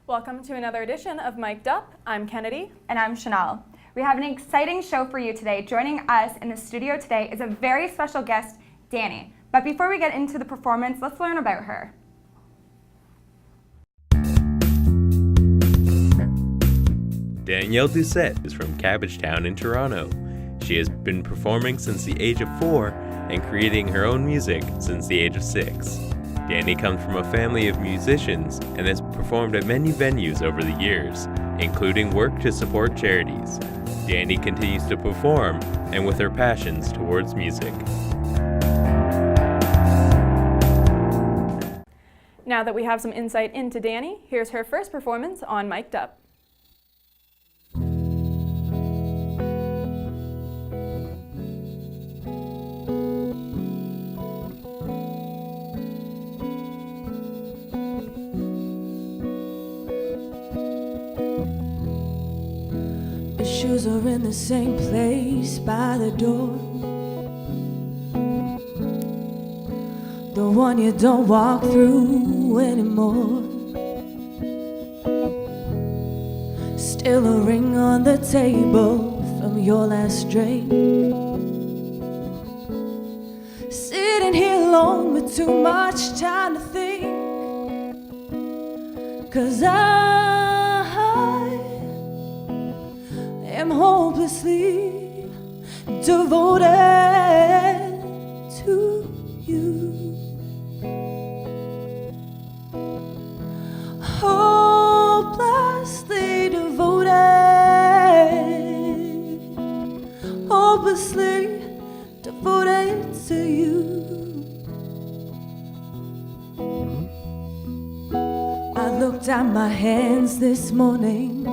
Welcome to another edition of Mic'd Up. I'm Kennedy. And I'm Chanel. We have an exciting show for you today. Joining us in the studio today is a very special guest, Dani. But before we get into the performance, let's learn about her. Dani Doucette is from Cabbagetown in Toronto. She has been performing since the age of 4 and creating her own music since the age of 6. Dani comes from a family of musicians and has performed at many venues over the years, including work to support charities. Dani continues to perform and with her passions towards music. Now that we have some insight into Dani, here's her first performance on Mic'd Up. Shoes are in the same place by the door. The one you don't walk through anymore. Still a ring on the table from your last drink. Sitting here alone with too much time to think. 'Cause I'm hopelessly devoted to you. Hopelessly devoted. Hopelessly devoted to you. I looked at my hands this morning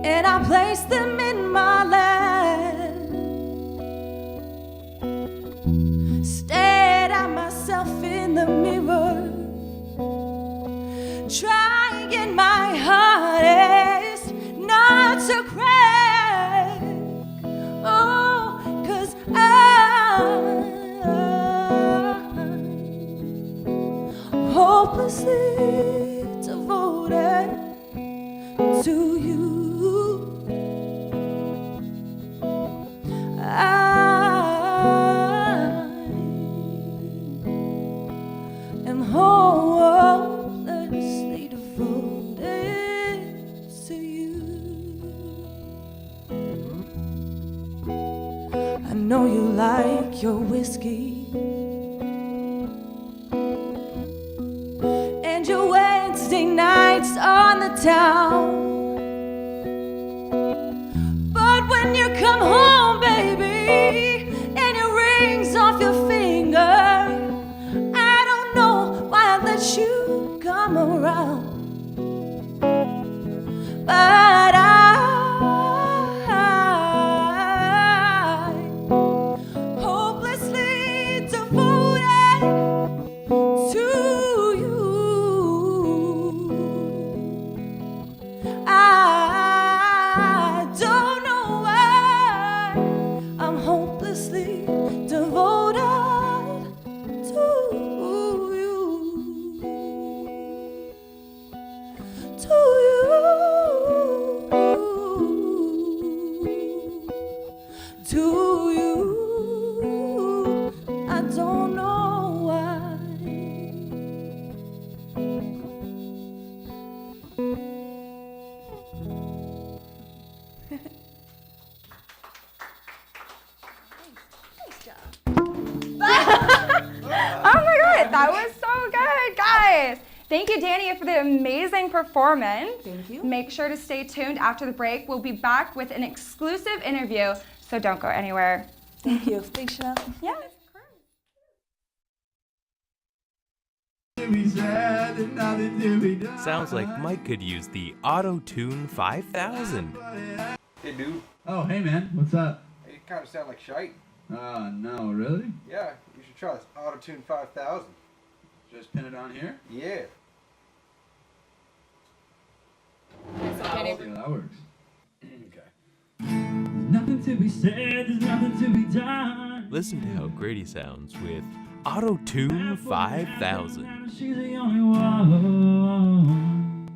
and I placed them in my lap. Stared at myself in the mirror, trying my hardest not to crack. Oh, 'cause I'm hopelessly devoted to you. I'm hopelessly devoted to you. I know you like your whiskey and your Wednesday nights on the town. But when you come home, baby, and your ring's off your finger, I don't know why I let you come around. But I'm hopelessly devoted to you. I don't know why I'm hopelessly devoted to you. To you. To you. I don't know why. Oh my god, that was so good, guys! Thank you, Dani, for the amazing performance. Thank you. Make sure to stay tuned after the break. We'll be back with an exclusive interview, so don't go anywhere. Thank you. Thanks, Chanel. Yes. Sounds like Mike could use the Auto-Tune 5000. Hey, dude. Oh, hey man, what's up? You kind of sound like shite. No, really? Yeah, you should try this Auto-Tune 5000. Just pin it on here? Yeah. See how that works. Okay. Nothing to be said, there's nothing to be done. Listen to how great he sounds with Auto-Tune 5000. She's the only one.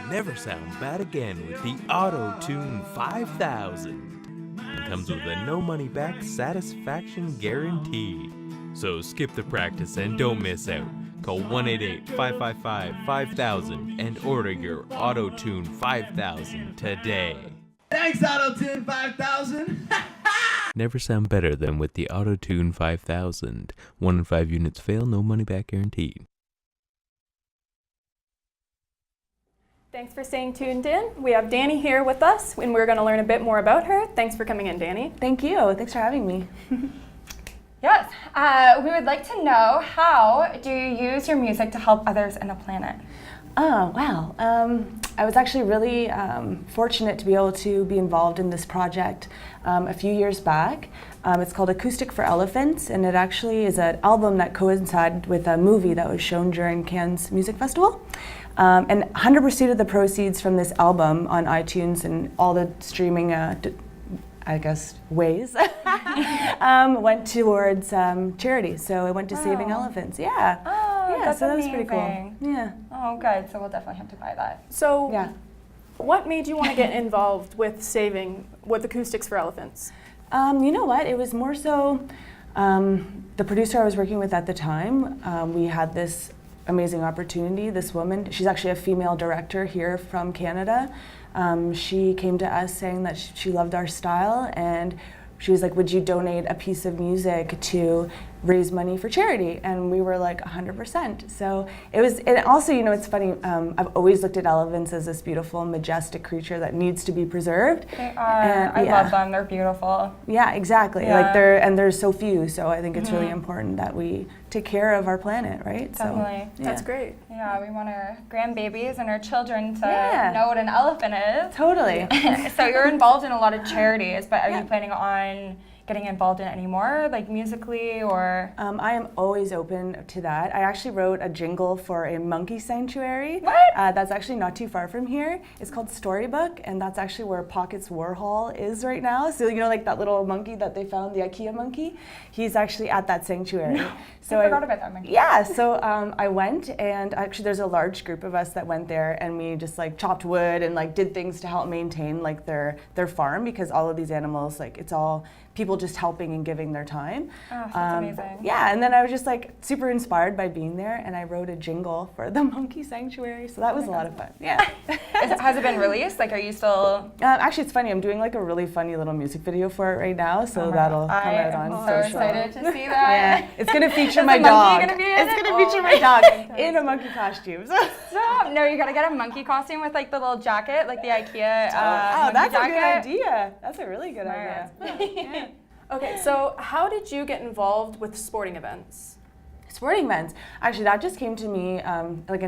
Never sound bad again with the Auto-Tune 5000. It comes with a no money back satisfaction guarantee. So skip the practice and don't miss out. Call 1-888-555-5000 and order your Auto-Tune 5000 today. Thanks, Auto-Tune 5000. Never sound better than with the Auto-Tune 5000. 1 in 5 units fail, no money back guaranteed. Thanks for staying tuned in. We have Dani here with us, and we're going to learn a bit more about her. Thanks for coming in, Dani. Thank you. Thanks for having me. Yes, we would like to know, how do you use your music to help others in the planet? Oh, wow. I was actually really fortunate to be able to be involved in this project a few years back. It's called Acoustic for Elephants, and it actually is an album that coincided with a movie that was shown during Cannes Music Festival. And 100% of the proceeds from this album on iTunes and all the streaming, ways, went towards charity. So it went to Saving Elephants. Yeah. Oh, yeah, that's so that was amazing. pretty cool. Yeah. Oh, good. So we'll definitely have to buy that. So, Yeah. what made you want to get involved with Acoustics for Elephants? You know what? It was more so the producer I was working with at the time. We had this amazing opportunity. This woman, she's actually a female director here from Canada. She came to us saying that she loved our style, and she was like, would you donate a piece of music to raise money for charity? And we were like 100%. So and also, you know, it's funny, I've always looked at elephants as this beautiful, majestic creature that needs to be preserved. They are. I love them. They're beautiful. Yeah, exactly. Yeah. Like there's so few, so I think it's really important that we take care of our planet, right? Definitely. So, That's great. Yeah, we want our grandbabies and our children to Yeah. know what an elephant is. Totally. So you're involved in a lot of charities, but are you planning on getting involved in any more, like musically or? I am always open to that. I actually wrote a jingle for a monkey sanctuary. What? That's actually not too far from here. It's called Storybook, and that's actually where Pockets Warhol is right now. So, you know, like that little monkey that they found, the IKEA monkey? He's actually at that sanctuary. So I forgot about that monkey. Yeah, so I went, and actually there's a large group of us that went there, and we just like chopped wood and like did things to help maintain like their farm, because all of these animals, like it's all people just helping and giving their time. Oh, that's amazing. Yeah, and then I was just like super inspired by being there, and I wrote a jingle for the monkey sanctuary, so that was a lot of fun. Yeah. Has it been released? Like, are you still? Actually, it's funny. I'm doing like a really funny little music video for it right now, so that'll come out on I'm social. so excited to see that. Yeah, it's gonna feature Is my the monkey dog. gonna be in It's it? gonna feature my dog in a monkey costume. So. Stop! No, you gotta get a monkey costume with like the little jacket, like the IKEA. Oh, that's monkey a good jacket. idea. That's a really good Smart. idea. Yeah. Okay, so how did you get involved with sporting events? Sporting events. Actually, that just came to me like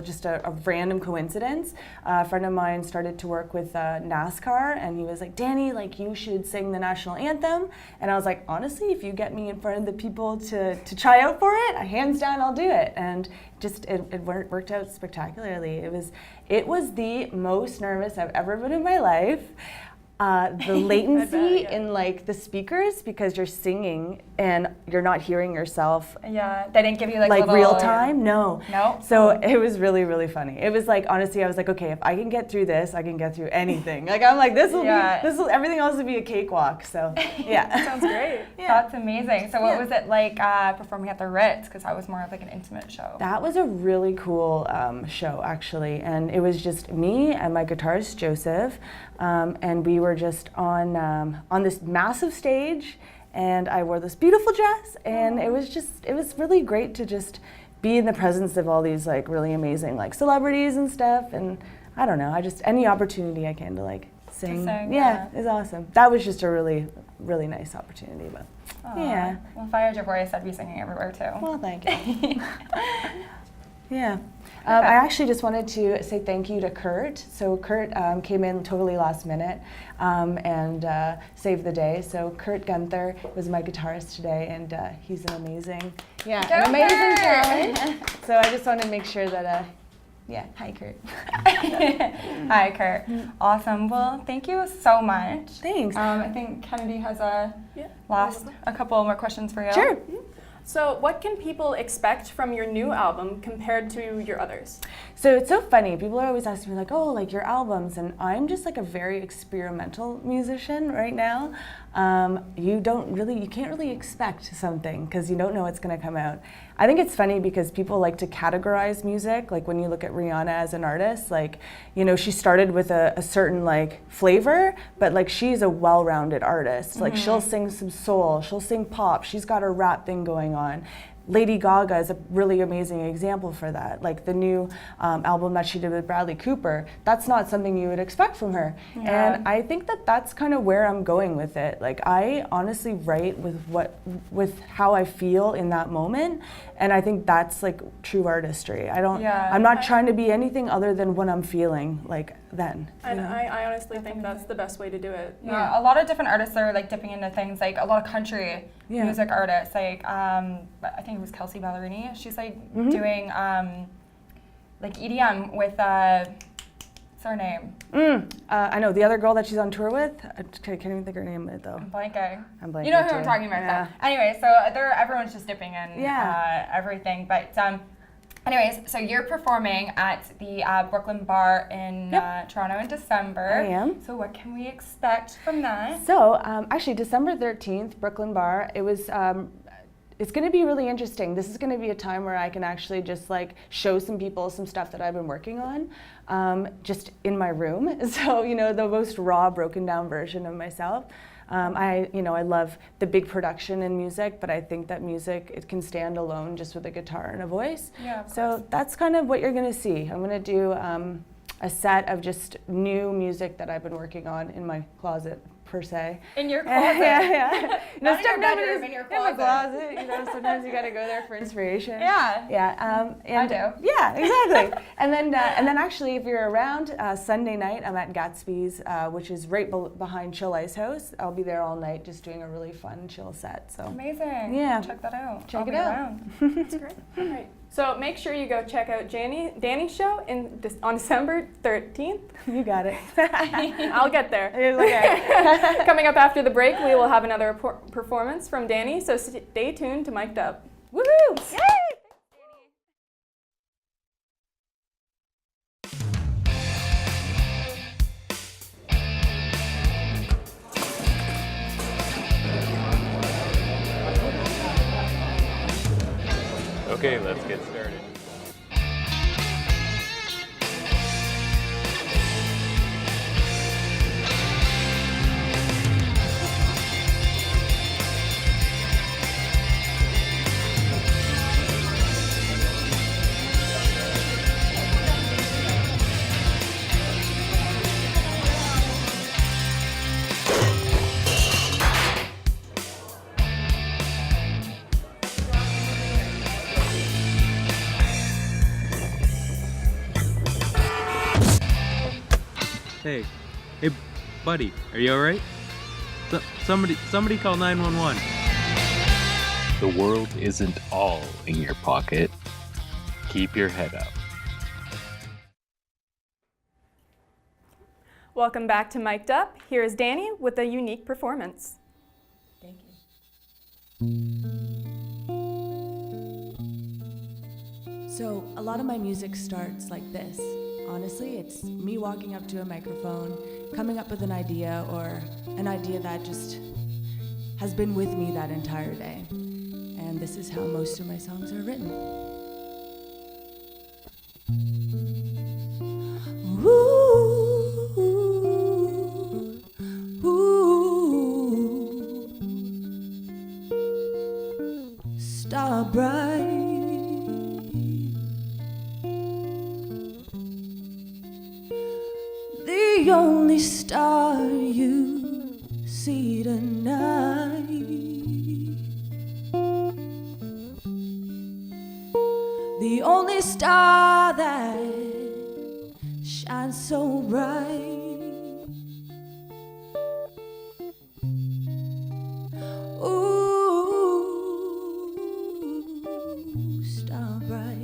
just a random coincidence. A friend of mine started to work with NASCAR, and he was like, Dani, like you should sing the national anthem. And I was like, honestly, if you get me in front of the people to try out for it, hands down, I'll do it. And just it worked out spectacularly. It was the most nervous I've ever been in my life. The latency in like the speakers, because you're singing and you're not hearing yourself. Yeah, they didn't give you like little, real time. No. So it was really, really funny. It was like, honestly, I was like, okay, if I can get through this, I can get through anything. Like I'm like, this will everything else will be a cakewalk. So yeah. Sounds great. Yeah. That's amazing. So what was it like performing at the Ritz? Because that was more of like an intimate show. That was a really cool show, actually, and it was just me and my guitarist Joseph, and we were just on this massive stage, and I wore this beautiful dress, and it was really great to just be in the presence of all these like really amazing like celebrities and stuff, and I don't know, any opportunity I can to like sing, is awesome. That was just a really, really nice opportunity, but yeah. Well, if I heard your voice, I'd be singing everywhere too. Well, thank you. Yeah. I actually just wanted to say thank you to Kurt. So Kurt came in totally last minute and saved the day. So Kurt Gunther was my guitarist today, and he's an amazing, talent. So I just wanted to make sure that, hi Kurt. Hi Kurt. Awesome. Well, thank you so much. Thanks. I think Kennedy has a couple more questions for you. Sure. So what can people expect from your new album compared to your others? So it's so funny. People are always asking me like, oh, like your albums, and I'm just like a very experimental musician right now. You can't really expect something because you don't know what's going to come out. I think it's funny because people like to categorize music. Like when you look at Rihanna as an artist, like, you know, she started with a certain like flavor, but like she's a well-rounded artist. Like she'll sing some soul, she'll sing pop, she's got a rap thing going on. Lady Gaga is a really amazing example for that. Like the new album that she did with Bradley Cooper, that's not something you would expect from her. Yeah. And I think that that's kind of where I'm going with it. Like I honestly write with how I feel in that moment, and I think that's like true artistry. I'm not trying to be anything other than what I'm feeling like then. And I honestly think that's the best way to do it. Yeah, a lot of different artists are like dipping into things, like a lot of country music artists, like I think it was Kelsey Ballerini. She's like doing like EDM with what's her name? I know the other girl that she's on tour with. I can't even think her name though. I'm blanking. I'm blanking. You know who too. I'm talking about. Yeah. Though. Anyway, so everyone's just dipping in everything, but. Anyways, so you're performing at the Brooklyn Bar in Toronto in December. I am. So what can we expect from that? So actually, December 13th, Brooklyn Bar. It was. It's going to be really interesting. This is going to be a time where I can actually just like show some people some stuff that I've been working on, just in my room. So you know, the most raw, broken down version of myself. I love the big production in music, but I think that music, it can stand alone just with a guitar and a voice. Yeah, so that's kind of what you're going to see. I'm going to do a set of just new music that I've been working on in my closet, per se. In your closet? yeah. Not in your bedroom, in your closet. In my closet. You know, sometimes you got to go there for inspiration. Yeah. Yeah. I do. Yeah, exactly. and then actually, if you're around Sunday night, I'm at Gatsby's, which is right behind Chill Ice House. I'll be there all night, just doing a really fun chill set. So amazing. Yeah. Check that out. Check I'll it be out. around. That's great. All right. So make sure you go check out Dani's show on December 13th. You got it. I'll get there. It's okay. Coming up after the break, we will have another performance from Dani, so stay tuned to Mic'd Up. Woohoo! Yay! Okay, let's get started. Hey, buddy, are you alright? Somebody call 911. The world isn't all in your pocket. Keep your head up. Welcome back to Mic'd Up. Here is Dani with a unique performance. Thank you. So a lot of my music starts like this. Honestly, it's me walking up to a microphone, coming up with an idea, or an idea that just has been with me that entire day. And this is how most of my songs are written. Ooh, ooh, star bright. The only star you see tonight. The only star that shines so bright. Ooh, star bright.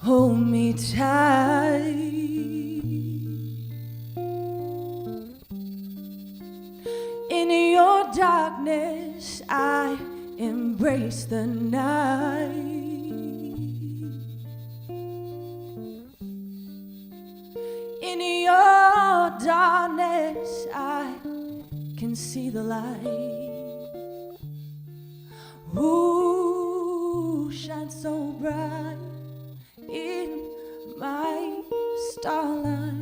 Hold me tight. darkness, I embrace the night. In your darkness, I can see the light. Who shines so bright in my starlight?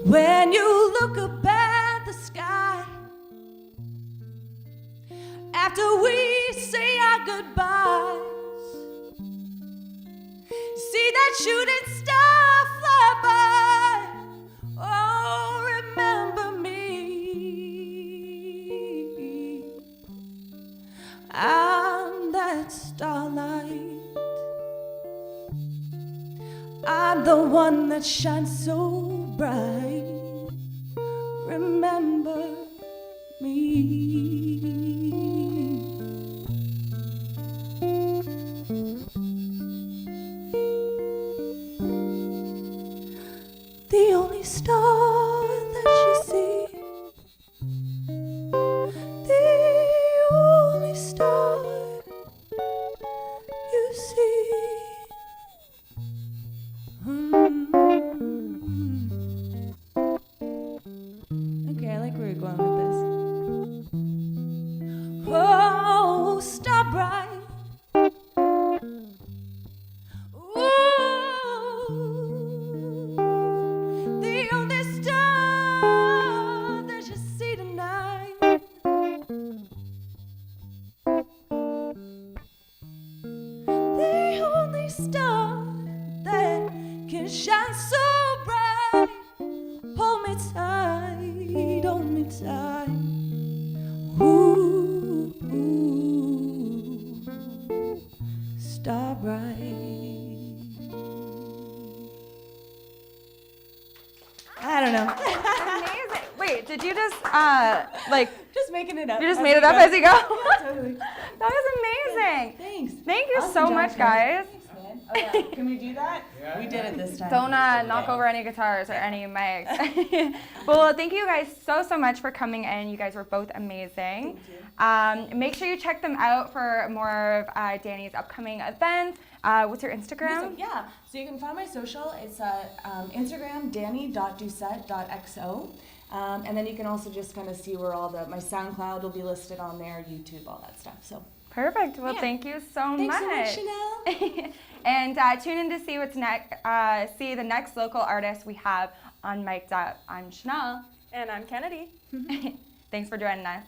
When you look up at the sky, after we say our goodbyes, see that shooting star fly by. Oh, remember me. I'm that starlight. I'm the one that shines so bright. Remember me. The only star that you see, the only star you see. Okay, I like where you're going with this. Oh, star bright. The only star that you see tonight. The only star that can shine so bright. Hold me tight, hold me tight. Ooh, star bright. I don't know. Amazing. Wait, did you just Just making it up. you just made it up as you go? Totally. That was amazing. Thanks. Thank you Awesome so job, much, guys. guys. Thanks, man. Oh, yeah. Can we do that? We did it this time. Don't knock over any guitars or any mics. Well, thank you guys so much for coming in. You guys were both amazing. Make sure you check them out for more of Dani's upcoming events. What's your Instagram? Yeah, so you can find my social. It's Instagram, dani.doucette.xo. And then you can also just kind of see where all my SoundCloud will be listed on there, YouTube, all that stuff. So Perfect. Well, Yeah. thank you so thanks much. so much, Chanel. And tune in to see what's next. See the next local artist we have on Mic'd Up. I'm Chanel. And I'm Kennedy. Thanks for joining us.